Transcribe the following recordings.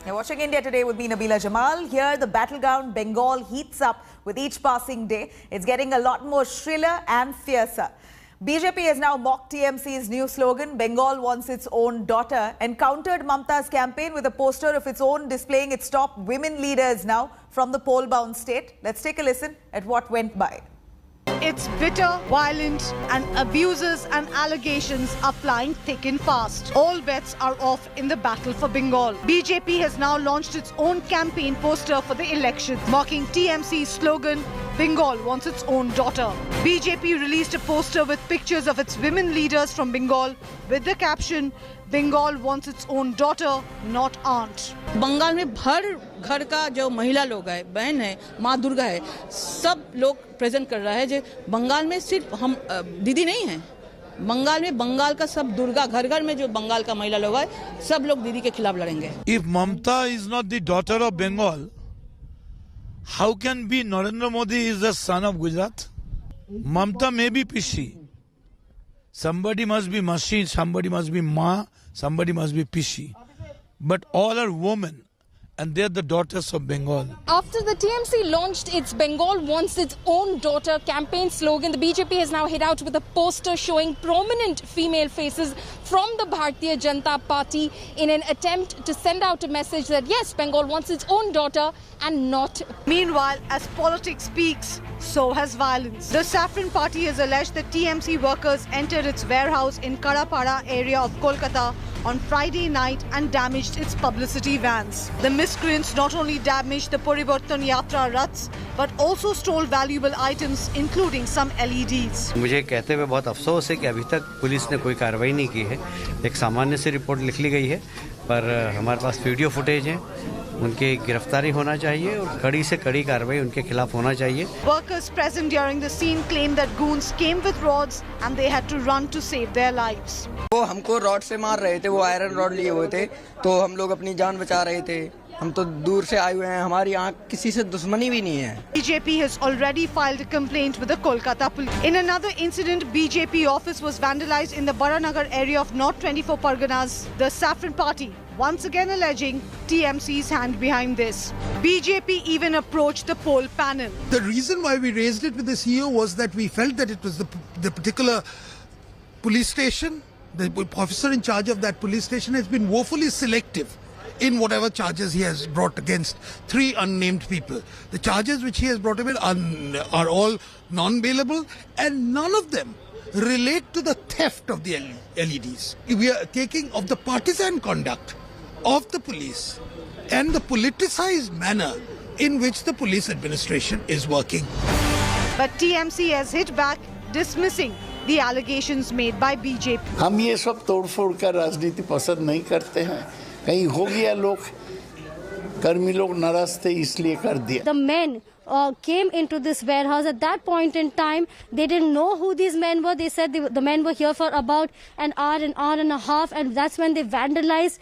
You're watching India Today with me, Nabila Jamal. Here, the battleground Bengal heats up with each passing day. It's getting a lot more shriller and fiercer. BJP has now mocked TMC's new slogan, Bengal wants its own daughter, and countered Mamta's campaign with a poster of its own displaying its top women leaders now from the poll-bound state. Let's take a listen at what went by. It's bitter, violent, and abuses and allegations are flying thick and fast. All bets are off in the battle for Bengal. BJP has now launched its own campaign poster for the elections, mocking TMC's slogan, Bengal wants its own daughter. BJP released a poster with pictures of its women leaders from Bengal with the caption, Bengal wants its own daughter, not aunt. Bengal में हर घर का जो महिला लोग है, बहन है, माँ दुर्गा है, सब लोग प्रेजेंट कर रहा है जो बंगाल में सिर्फ हम दीदी नहीं है, बंगाल में बंगाल का सब दुर्गा घर घर में जो बंगाल का महिला लोग है, सब लोग दीदी के खिलाफ लड़ेंगे. If Mamta is not the daughter of Bengal, how can be Narendra Modi is the son of Gujarat? Mamta may be Pishi. Somebody must be Masi, somebody must be Ma, somebody must be Pishi. But all are women, and they're the daughters of Bengal. After the TMC launched its Bengal wants its own daughter campaign slogan, the BJP has now hit out with a poster showing prominent female faces from the Bharatiya Janata Party in an attempt to send out a message that yes, Bengal wants its own daughter and not. Meanwhile, as politics speaks, so has violence. The Saffron Party has alleged that TMC workers entered its warehouse in Karapara area of Kolkata on Friday night and damaged its publicity vans. The miscreants not only damaged the Parivartan Yatra Raths but also stole valuable items including some LEDs. मुझे कहते हुए बहुत अफसोस है कि अभी तक police ने कोई कार्रवाई नहीं की है. एक सामान्य सी रिपोर्ट लिख ली गई है, पर हमारे पास वीडियो फुटेज है. उनकी गिरफ्तारी होना चाहिए और कड़ी से कड़ी कार्रवाई उनके खिलाफ होना चाहिए. Workers present during the scene claimed that goons came with rods and they had to run to save their lives. वो हमको रॉड से मार रहे थे, वो आयरन रॉड लिए हुए थे, तो हम लोग अपनी जान बचा रहे थे. हम तो दूर से आए हुए हैं, हमारी आंख किसी से दुश्मनी भी नहीं है. BJP has already filed a complaint with the Kolkata police. In another incident, BJP office was vandalized in the Baranagar area of North 24 Parganas. The Saffron Party once again alleging TMC's hand behind this. BJP even approached the poll panel. The reason why we raised it with the CEO was that we felt that it was the particular police station, the officer in charge of that police station has been woefully selective in whatever charges he has brought against three unnamed people. The charges which he has brought in are all non-bailable and none of them relate to the theft of the LEDs. We are taking of the partisan conduct of the police and the politicized manner in which the police administration is working. But TMC has hit back, dismissing the allegations made by BJP. हम ये सब तोड़फोड़ का राजनीति पसंद नहीं करते हैं. कहीं हो गया, लोग कर्मी लोग नाराज थे इसलिए कर दिया. The men came into this warehouse. At that point in time, they didn't know who these men were. They said the men were here for about an hour and a half, and that's when they vandalized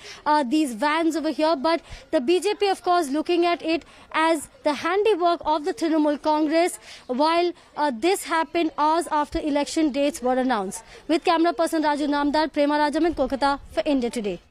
these vans over here. But the BJP, of course, looking at it as the handiwork of the Trinamool Congress, while this happened hours after election dates were announced. With camera person Raju Namdar, Prema Rajam in Kolkata for India Today.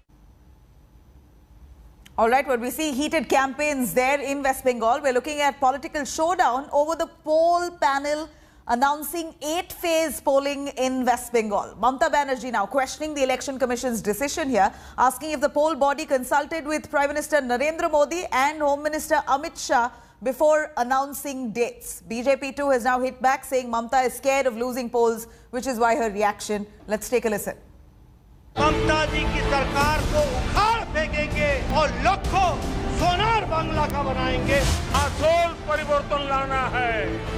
All right, well, we see heated campaigns there in West Bengal. We're looking at political showdown over the poll panel announcing 8-phase polling in West Bengal. Mamta Banerjee now questioning the Election Commission's decision here, asking if the poll body consulted with Prime Minister Narendra Modi and Home Minister Amit Shah before announcing dates. BJP too has now hit back, saying Mamta is scared of losing polls, which is why her reaction. Let's take a listen. ममता जी की सरकार को उखाड़ फेंकेंगे और लाखों सोनार बांग्ला का बनाएंगे. आसोल परिवर्तन लाना है,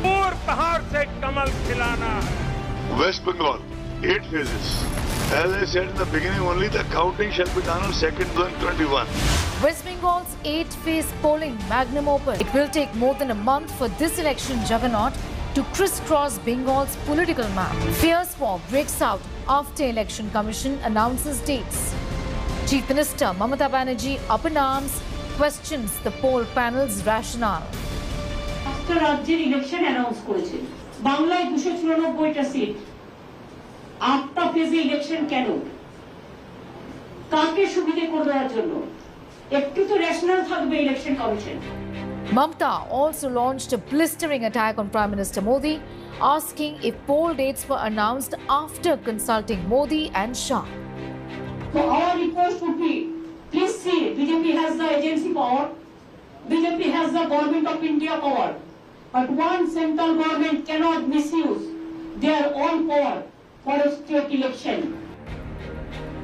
पूर पहाड़ से कमल खिलाना है. West Bengal, 8 phases. As I said in the beginning, only the counting shall be done on 2nd June 21. West Bengal's 8-phase polling magnum opus. It will take more than a month for this election juggernaut to crisscross Bengal's political map. Fierce war breaks out after Election Commission announces dates. Chief Minister Mamata Banerjee, up in arms, questions the poll panel's rationale. After রাজ্যের election announce করেছে, বাংলায় 294টা seat, 8টা ফেজে election কেন? কাকে সুবিধা করে দেওয়ার জন্য? একটু তো রেশনাল থাকবে election commission. Mamta also launched a blistering attack on Prime Minister Modi, asking if poll dates were announced after consulting Modi and Shah. So our request would be, please see, BJP has the agency power, BJP has the Government of India power, but one central government cannot misuse their own power for a state election.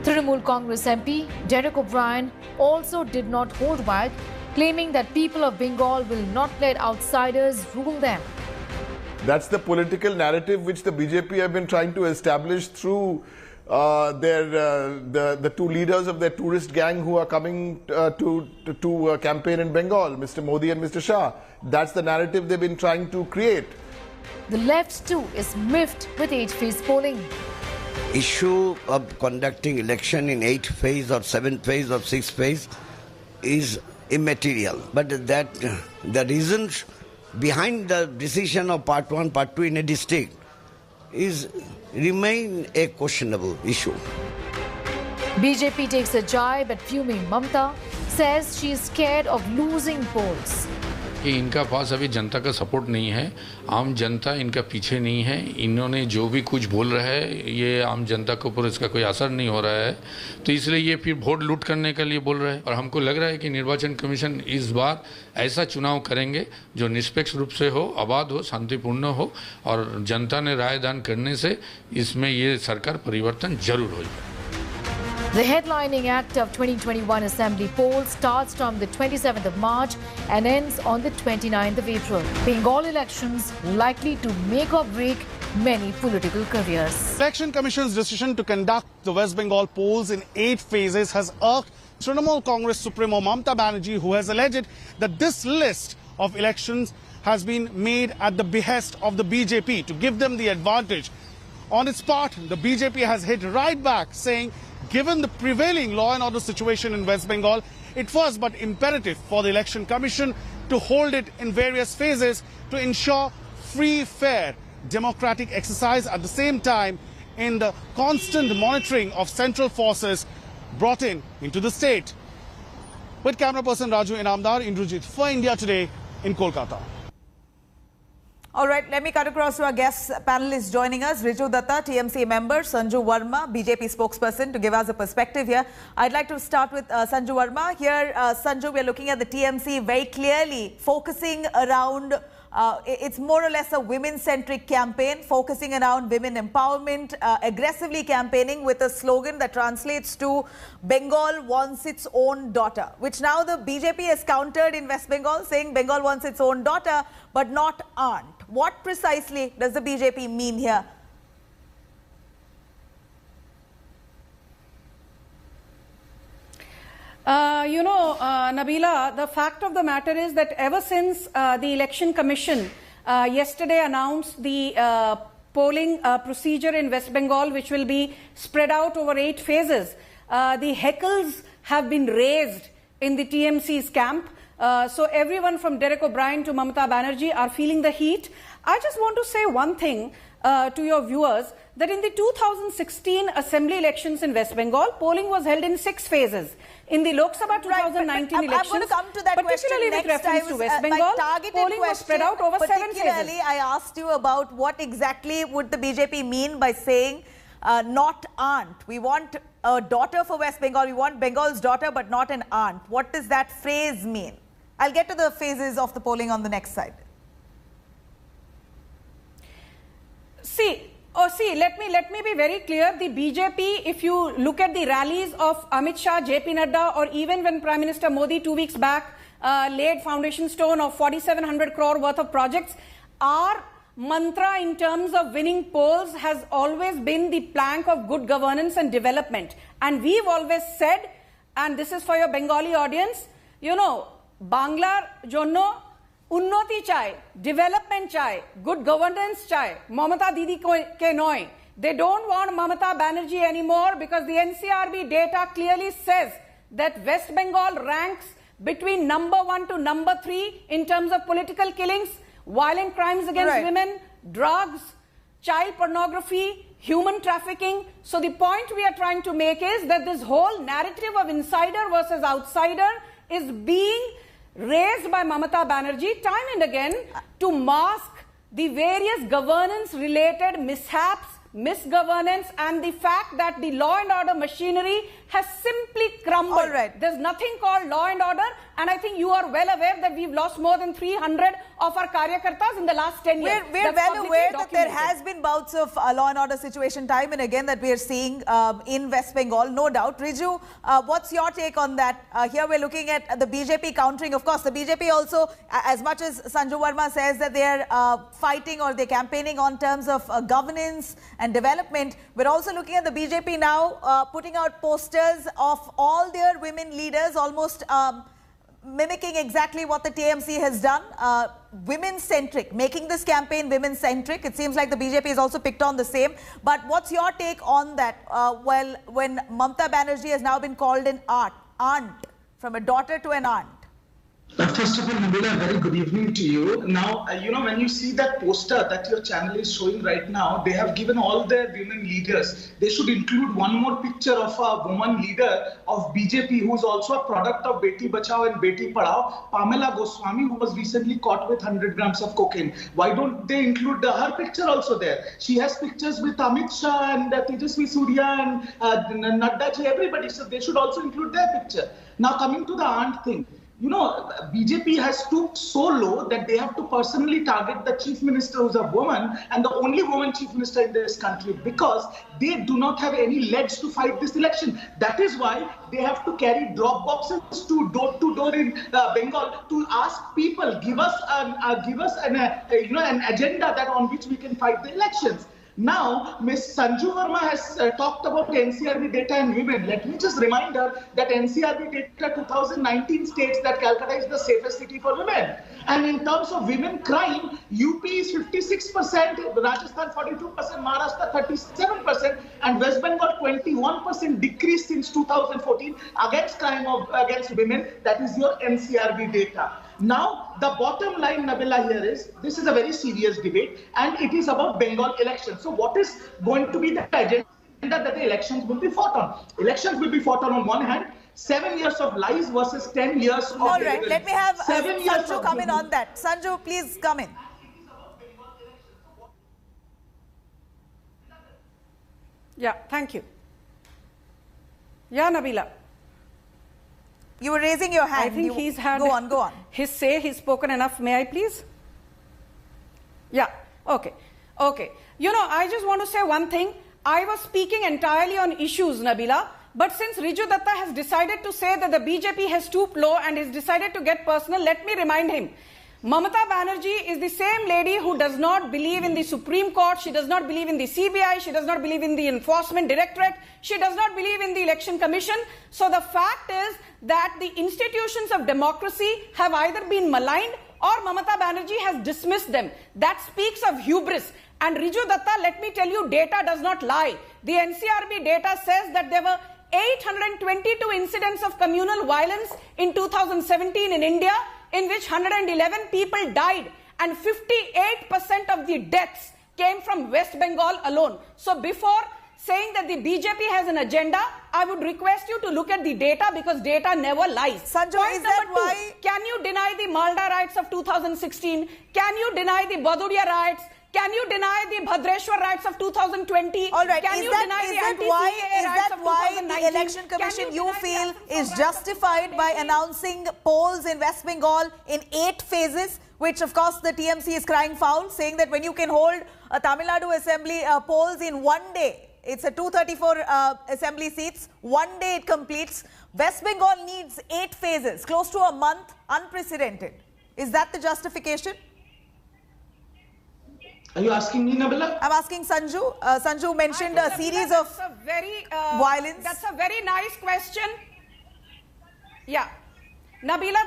Trinamool Congress MP Derek O'Brien also did not hold back, claiming that people of Bengal will not let outsiders rule them. That's the political narrative which the BJP have been trying to establish through the two leaders of their tourist gang who are coming to campaign in Bengal, Mr. Modi and Mr. Shah. That's the narrative they've been trying to create. The left too is miffed with 8-phase polling. Issue of conducting election in 8th phase or 7th phase or 6th phase is immaterial. But that the reasons behind the decision of part 1, part 2 in a district remain a questionable issue. BJP takes a jibe at fuming Mamta, says she is scared of losing polls. कि इनका पास अभी जनता का support नहीं है, आम जनता इनका पीछे नहीं है, इन्होंने जो भी कुछ बोल रहा है ये आम जनता के ऊपर इसका कोई असर नहीं हो रहा है, तो इसलिए ये फिर वोट लूट करने के लिए बोल रहा है। और हमको लग रहा है कि निर्वाचन कमीशन इस बार ऐसा चुनाव करेंगे जो निष्पक्ष रूप से हो, आबाद हो, शांतिपूर्ण हो, और जनता ने राय दान करने से इसमें ये सरकार परिवर्तन जरूर हो। The headlining act of 2021 Assembly poll starts from the 27th of March and ends on the 29th of April. Bengal elections likely to make or break many political careers. Election Commission's decision to conduct the West Bengal polls in 8 phases has irked Trinamool Congress Supremo Mamta Banerjee, who has alleged that this list of elections has been made at the behest of the BJP to give them the advantage. On its part, the BJP has hit right back, saying given the prevailing law and order situation in West Bengal, it was but imperative for the Election Commission to hold it in various phases to ensure free, fair, democratic exercise at the same time in the constant monitoring of central forces brought into the state. With camera person Raju Inamdar, Indrajit for India Today in Kolkata. All right, let me cut across to our guest panelists joining us. Riju Datta, TMC member, Sanju Verma, BJP spokesperson, to give us a perspective here. I'd like to start with Sanju Verma. Here, Sanju, we're looking at the TMC very clearly focusing around, it's more or less a women-centric campaign, focusing around women empowerment, aggressively campaigning with a slogan that translates to Bengal wants its own daughter, which now the BJP has countered in West Bengal, saying Bengal wants its own daughter, but not aunt. What precisely does the BJP mean here? Nabila, the fact of the matter is that ever since the Election Commission yesterday announced the polling procedure in West Bengal, which will be spread out over 8 phases, the heckles have been raised in the TMC's camp. So everyone from Derek O'Brien to Mamta Banerjee are feeling the heat. I just want to say one thing to your viewers, that in the 2016 Assembly elections in West Bengal, polling was held in 6 phases. In the Lok Sabha 2019 elections, I'm going to come to that particularly question with reference to West Bengal, polling was spread out over 7 phases. Particularly, I asked you about what exactly would the BJP mean by saying not aunt. We want a daughter for West Bengal. We want Bengal's daughter, but not an aunt. What does that phrase mean? I'll get to the phases of the polling on the next slide. See, let me be very clear. The BJP, if you look at the rallies of Amit Shah, JP Nadda, or even when Prime Minister Modi 2 weeks back laid foundation stone of 4,700 crore worth of projects, our mantra in terms of winning polls has always been the plank of good governance and development. And we've always said, and this is for your Bengali audience, Banglar jonno unnoti chai, development chai, good governance chai, Mamata Didi ke noy. They don't want Mamata Banerjee anymore because the NCRB data clearly says that West Bengal ranks between number 1 to number 3 in terms of political killings, violent crimes against women, drugs, child pornography, human trafficking. So the point we are trying to make is that this whole narrative of insider versus outsider is being raised by Mamata Banerjee time and again to mask the various governance-related mishaps, misgovernance, and the fact that the law and order machinery has simply crumbled. All right. There's nothing called law and order, and I think you are well aware that we've lost more than 300 of our karyakartas in the last 10 years. We're well aware that there has been bouts of law and order situation time and again that we are seeing in West Bengal, no doubt. Riju, what's your take on that? Here we're looking at the BJP countering. Of course, the BJP also, as much as Sanju Verma says that they're fighting or they're campaigning on terms of governance and development, we're also looking at the BJP now putting out posters of all their women leaders, almost mimicking exactly what the TMC has done, women-centric, making this campaign women-centric. It seems like the BJP has also picked on the same. But what's your take on that? Well, when Mamata Banerjee has now been called an aunt, from a daughter to an aunt. First of all, Nabila, very good evening to you. Now, when you see that poster that your channel is showing right now, they have given all their women leaders. They should include one more picture of a woman leader of BJP who is also a product of Beti Bachao and Beti Padhao, Pamela Goswami, who was recently caught with 100 grams of cocaine. Why don't they include her picture also there? She has pictures with Amit Shah and Tejasvi Surya and Nadda ji, everybody. So they should also include their picture. Now, coming to the aunt thing. BJP has stooped so low that they have to personally target the chief minister who's a woman and the only woman chief minister in this country because they do not have any legs to fight this election. That is why they have to carry drop boxes to door in Bengal to ask people, give us an agenda that on which we can fight the elections. Now, Ms. Sanju Verma has talked about NCRB data and women. Let me just remind her that NCRB data 2019 states that Calcutta is the safest city for women. And in terms of women crime, UP is 56%, Rajasthan 42%, Maharashtra 37%, and West Bengal 21% decrease since 2014 against crime against women. That is your NCRB data. Now, the bottom line, Nabila, here is, this is a very serious debate and it is about Bengal elections. So what is going to be the agenda that the elections will be fought on? Elections will be fought on one hand, 7 years of lies versus 10 years of... All right, let me have Sanju come in on that. Sanju, please come in. Yeah, thank you. Yeah, Nabila. You were raising your hand. I think he's had... Go on. He's spoken enough. May I please? Yeah, okay. I just want to say one thing. I was speaking entirely on issues, Nabila. But since Riju Datta has decided to say that the BJP has stooped low and has decided to get personal, let me remind him. Mamata Banerjee is the same lady who does not believe in the Supreme Court. She does not believe in the CBI. She does not believe in the Enforcement Directorate. She does not believe in the Election Commission. So the fact is that the institutions of democracy have either been maligned or Mamata Banerjee has dismissed them. That speaks of hubris. And Riju Datta, let me tell you, data does not lie. The NCRB data says that there were 822 incidents of communal violence in 2017 in India, in which 111 people died and 58% of the deaths came from West Bengal alone. So before saying that the BJP has an agenda, I would request you to look at the data because data never lies. Sanju, Point is that number why... two, can you deny the Malda riots of 2016? Can you deny the Baduria riots? Can you deny the Bhadreshwar riots of 2020? All right, Can you deny the anti-CAA riots of 2019? The Election Commission, you feel, is justified by announcing polls in West Bengal in 8 phases, which of course the TMC is crying foul, saying that when you can hold a Tamil Nadu assembly polls in 1 day, it's a 234 assembly seats, 1 day it completes. West Bengal needs 8 phases, close to a month, unprecedented. Is that the justification? Are you asking me, Nabila? I'm asking Sanju. Sanju mentioned a series of violence. That's a very nice question. Yeah, Nabila,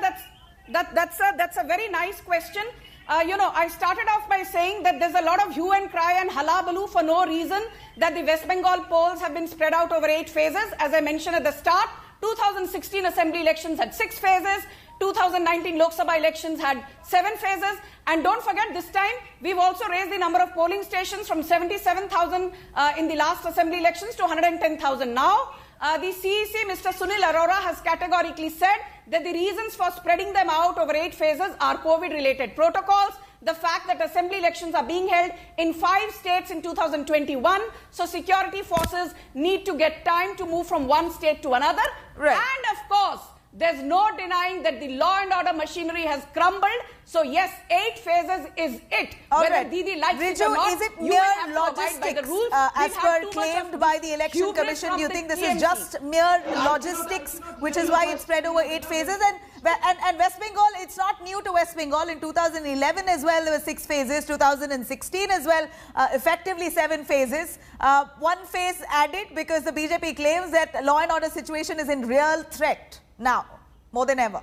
that's a very nice question. I started off by saying that there's a lot of hue and cry and hullabaloo for no reason that the West Bengal polls have been spread out over 8 phases. As I mentioned at the start, 2016 assembly elections had 6 phases. 2019 Lok Sabha elections had 7 phases. And don't forget, this time, we've also raised the number of polling stations from 77,000 in the last assembly elections to 110,000 now. The CEC, Mr. Sunil Arora, has categorically said that the reasons for spreading them out over 8 phases are COVID-related protocols, the fact that assembly elections are being held in 5 states in 2021, so security forces need to get time to move from one state to another. Right. And of course, there's no denying that the law and order machinery has crumbled. So yes, 8 phases is it. All Whether right. Didi likes Riju, it or not, is it you mere will have to abide by logistics the rules. as per claimed by the Election hubris Commission? from Do you the think this TMC. is just mere logistics, which is why it's spread over 8 phases? And West Bengal, it's not new to West Bengal. In 2011 as well, there were 6 phases. 2016 as well, effectively 7 phases. 1 phase added because the BJP claims that law and order situation is in real threat now, more than ever.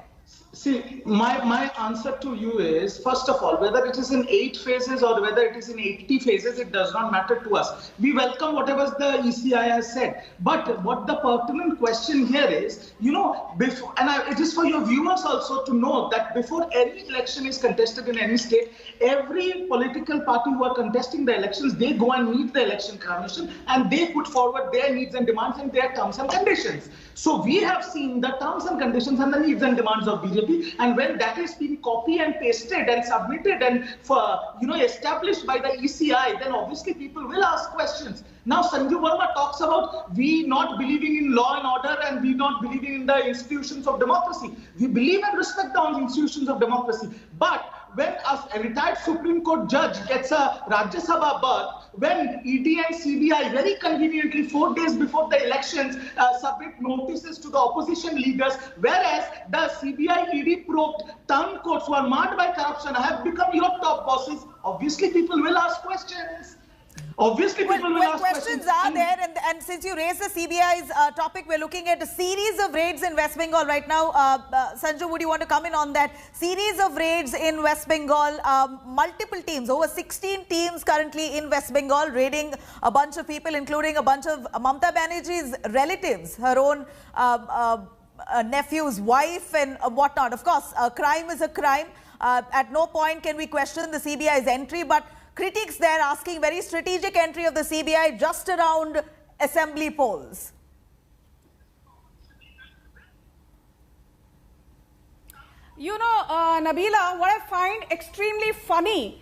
See, my answer to you is, first of all, whether it is in 8 phases or whether it is in 80 phases, it does not matter to us. We welcome whatever the ECI has said. But what the pertinent question here is, you know, it is for your viewers also to know that before any election is contested in any state, every political party who are contesting the elections, they go and meet the Election Commission and they put forward their needs and demands and their terms and conditions. So we have seen the terms and conditions and the needs and demands of BJP, and when that is being copied and pasted and submitted and established by the ECI, then obviously people will ask questions. Now Sanju Verma talks about we not believing in law and order and we not believing in the institutions of democracy. We believe and respect the institutions of democracy. But when a retired Supreme Court judge gets a Rajya Sabha berth, when ED and CBI very conveniently 4 days before the elections submit notices to the opposition leaders, whereas the CBI ED probed town courts who are marred by corruption have become your top bosses, obviously people will ask questions. Obviously, people will ask questions are there, and since you raised the CBI's topic, we're looking at a series of raids in West Bengal right now. Sanju, would you want to come in on that? Series of raids in West Bengal, multiple teams, over 16 teams currently in West Bengal, raiding a bunch of people, including a bunch of Mamata Banerjee's relatives, her own nephew's wife and whatnot. Of course, a crime is a crime. At no point can we question the CBI's entry, but critics there asking very strategic entry of the CBI just around assembly polls. You know, Nabila, what I find extremely funny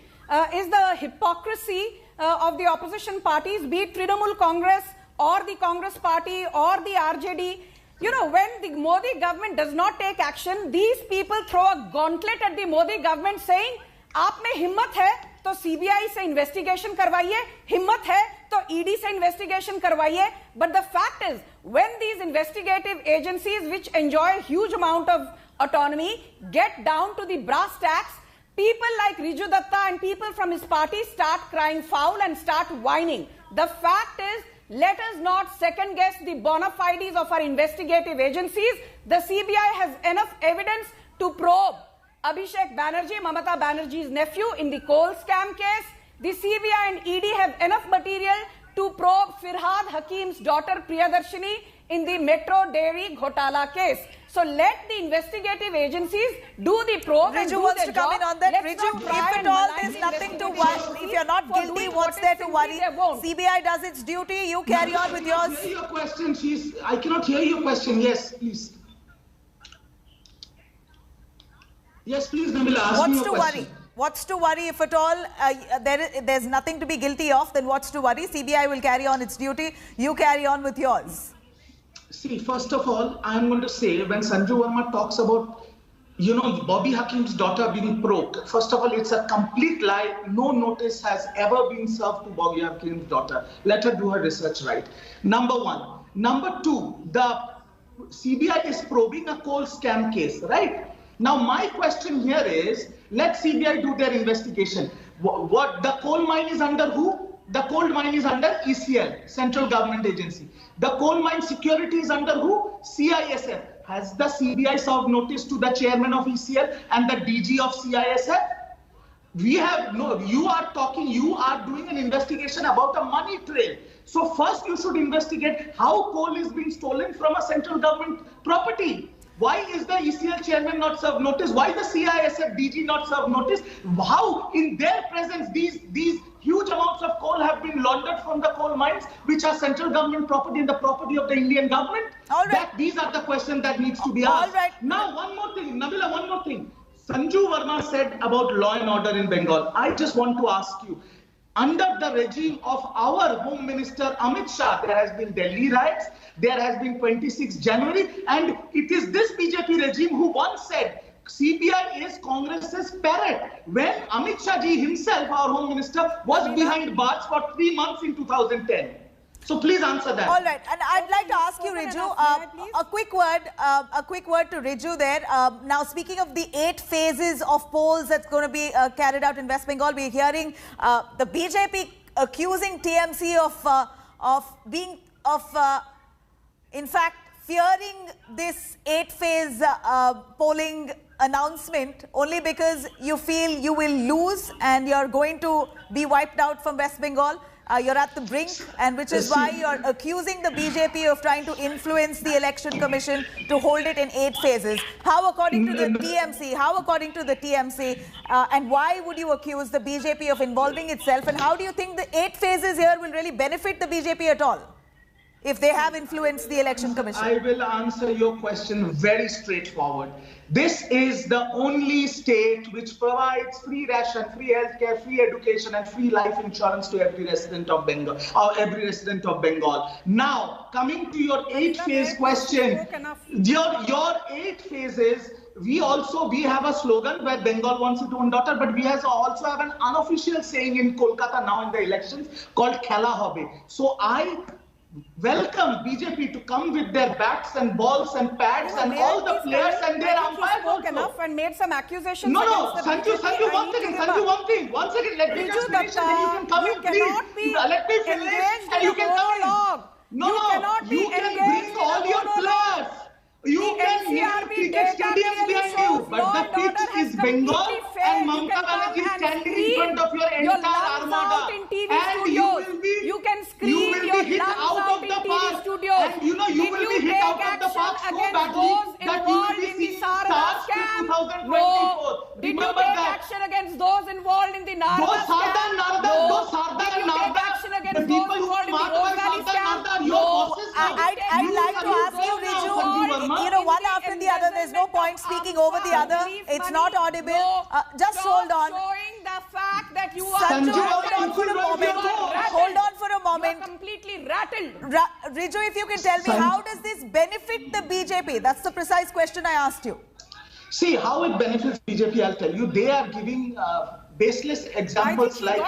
is the hypocrisy of the opposition parties, be it Trinamool Congress or the Congress Party or the RJD. You know, when the Modi government does not take action, these people throw a gauntlet at the Modi government saying, "Aap mein himmat hai, तो CBI से investigation करवाइए, हिम्मत है तो ED से investigation करवाइए." But the fact is, when these investigative agencies, which enjoy a huge amount of autonomy, get down to the brass tacks, people like Riju Datta and people from his party start crying foul and start whining. The fact is, let us not second guess the bona fides of our investigative agencies. The CBI has enough evidence to probe Abhishek Banerjee, Mamata Banerjee's nephew, in the coal scam case. The CBI and ED have enough material to probe Firhad Hakim's daughter Priyadarshini in the Metro Dairy Ghotala case. So let the investigative agencies do the probe. Riju wants to come in on that. Riju, if at all there's nothing to worry, if you're not guilty, what's there to worry? CBI does its duty, you carry on with yours. I cannot hear your question. I cannot hear your question. Yes, please. Yes, please, Nabila, ask me your question. What's to worry if at all there's nothing to be guilty of? Then what's to worry? CBI will carry on its duty. You carry on with yours. See, first of all, I'm going to say when Sanju Verma talks about, Bobby Hakim's daughter being probed, first of all, it's a complete lie. No notice has ever been served to Bobby Hakim's daughter. Let her do her research right. Number one. Number two, the CBI is probing a coal scam case, right? Now, my question here is, let CBI do their investigation. What the coal mine is under who? The coal mine is under ECL, Central Government Agency. The coal mine security is under who? CISF. Has the CBI served notice to the chairman of ECL and the DG of CISF? We have no, you are doing an investigation about a money trail. So first you should investigate how coal is being stolen from a central government property. Why is the ECL chairman not served notice? Why the CISF DG not served notice? How in their presence these huge amounts of coal have been laundered from the coal mines, which are central government property and the property of the Indian government? All right. These are the questions that needs to be asked. All right. Now, one more thing, Nabila, one more thing. Sanju Verma said about law and order in Bengal. I just want to ask you, under the regime of our Home Minister Amit Shah, there has been Delhi riots, there has been 26 January, and it is this BJP regime who once said CBI is Congress's parrot, when Amit Shah ji himself, our Home Minister, was behind bars for 3 months in 2010. So please answer that. All right, and I'd like to ask you, Riju, a quick word to Riju there. Now, speaking of the 8 phases of polls that's going to be carried out in West Bengal, we're hearing the BJP accusing TMC in fact, fearing this 8-phase polling announcement only because you feel you will lose and you're going to be wiped out from West Bengal. You're at the brink, and which is why you're accusing the BJP of trying to influence the Election Commission to hold it in 8 phases. How according to the TMC, and why would you accuse the BJP of involving itself, and how do you think the 8 phases here will really benefit the BJP at all, if they have influenced the Election Commission? I will answer your question very straightforward. This is the only state which provides free ration, free healthcare, free education, and free life insurance to every resident of Bengal. Now, coming to your 8-phase question, your 8 phases. We have a slogan where Bengal wants its own daughter, but we also have an unofficial saying in Kolkata now in the elections called Khela Hobe. So I welcome BJP to come with their bats and balls and pads and all the players and their umpires spoke enough and made some accusations. No, Sanju, one second, let me just finish and then you can come in, please. Let me finish and you can come in. You can bring all your players. You can have cricket stadiums behind you, but the pitch is Bengal and Mamata Banerjee is standing in front of your entire armada. And you will be hit out of the park. And you will be hit out of the park so badly that you will be seeing stars in 2024. Did you take action against those involved in the Narada scam? Did you take action against those involved in the Rose Valley scam? I'd like to ask you, Riju, one after the other. There's no point speaking over the other. It's not audible. Just hold on. Showing the fact that you are Sanju, hold on for a moment. Hold on for a moment. You're completely rattled. Riju, if you can tell me, how does this benefit the BJP? That's the precise question I asked you. See, how it benefits BJP, I'll tell you. They are giving baseless examples like,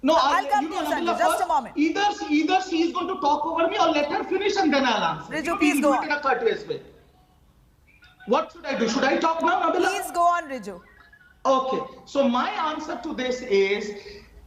No, I'll come to you, Sanju. Just a moment. Either she is going to talk over me or let her finish and then I'll answer. Riju, please go on. What should I do? Should I talk now, Nabila? Please go on, Riju. Okay. So my answer to this is,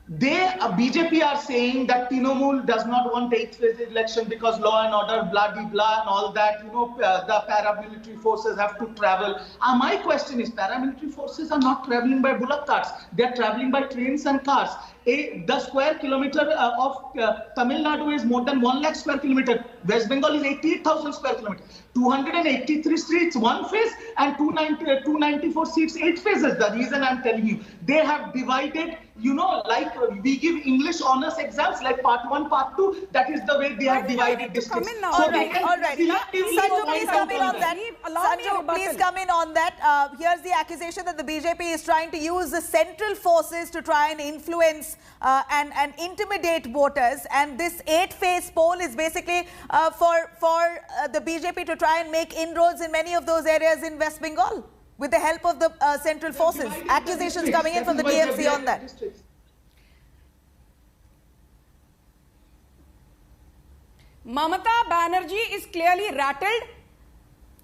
BJP are saying that Trinamool does not want 8th-phase election because law and order, blah, blah, blah, and all that. The paramilitary forces have to travel. My question is, paramilitary forces are not traveling by bullock carts. They are traveling by trains and cars. The square kilometer of Tamil Nadu is more than 1 lakh square kilometer. West Bengal is 88,000 square kilometer. 283 streets, 1 phase, and 294 seats, 8 phases. The reason I'm telling you, they have divided, like we give English honors exams, like part 1, part 2. That is the way they have divided districts. All right. Sanju, please come in on that. Sanju, please come in on that. Here's the accusation that the BJP is trying to use the central forces to try and influence and intimidate voters. And this 8-phase poll is basically for the BJP to try and make inroads in many of those areas in West Bengal with the help of the central forces. Accusations coming in from the TMC on that. Mamata Banerjee is clearly rattled.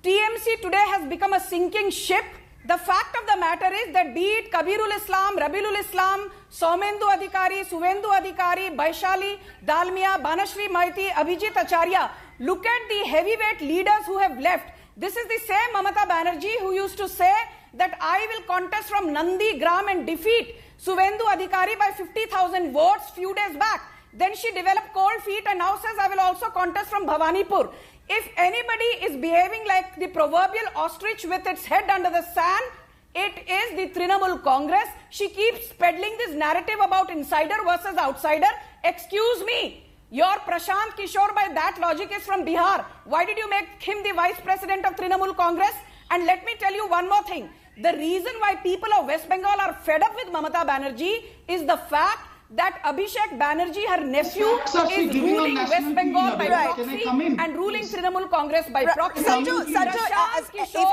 TMC today has become a sinking ship. The fact of the matter is that be it Kabirul Islam, Rabilul Islam, Somendu Adhikari, Suvendu Adhikari, Baishali, Dalmia, Banashri Maiti, Abhijit Acharya, look at the heavyweight leaders who have left. This is the same Mamata Banerjee who used to say that I will contest from Nandi Gram and defeat Suvendu Adhikari by 50,000 votes few days back. Then she developed cold feet and now says I will also contest from Bhawanipur. If anybody is behaving like the proverbial ostrich with its head under the sand, it is the Trinamool Congress. She keeps peddling this narrative about insider versus outsider. Excuse me, your Prashant Kishore by that logic is from Bihar. Why did you make him the vice president of Trinamool Congress? And let me tell you one more thing. The reason why people of West Bengal are fed up with Mamata Banerjee is the fact that Abhishek Banerjee, her nephew, is ruling West Bengal by proxy and ruling Trinamool Congress by proxy. Sanju,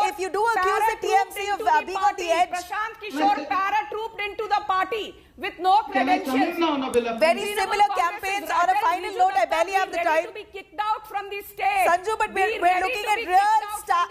if you do accuse the TMC of being on the edge, Prashant Kishore paratrooped into the party with no credentials. Very similar campaigns. On a final note, I barely have the time. To be kicked out from the stage. Sanju, but we're looking at real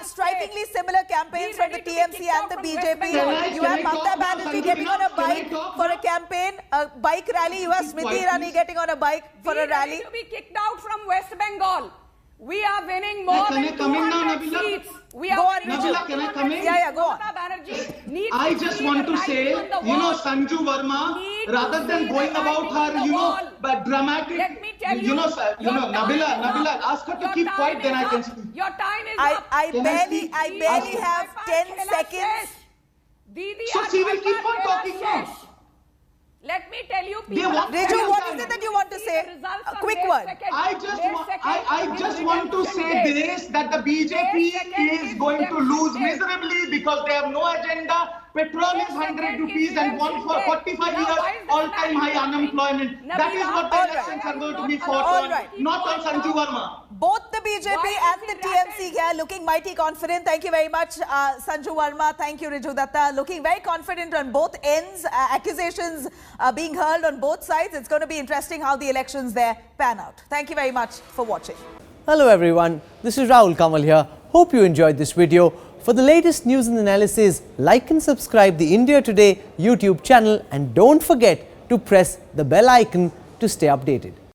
strikingly similar campaigns from the TMC and the BJP. You have Mamata Banerjee getting on a bike for a campaign, a bike rally. You have Smriti Irani getting on a bike for a rally. To be kicked out from West Bengal. We are winning more than 200 seats. We are Nabila, can I come in? Yeah, go on. I just want to say, Sanju Verma, rather than going about her, but dramatic, let me tell you, Nabila, ask her to keep quiet, then I can speak. Your time is I up. barely have 10 seconds. So she will keep on talking now. Let me tell you, people. Riju, what is it that you want to say? A quick word. I just want to say this, that the BJP is going to lose miserably because they have no agenda. Petrol is 100 rupees and one for 45 years, all-time high unemployment. That is what the elections are going to be fought on, not on Sanju Verma. Both the BJP and the TMC here looking mighty confident. Thank you very much, Sanju Verma. Thank you, Riju Datta. Looking very confident on both ends. Accusations being hurled on both sides. It's going to be interesting how the elections there pan out. Thank you very much for watching. Hello everyone, this is Rahul Kamal here. Hope you enjoyed this video. For the latest news and analysis, like and subscribe the India Today YouTube channel and don't forget to press the bell icon to stay updated.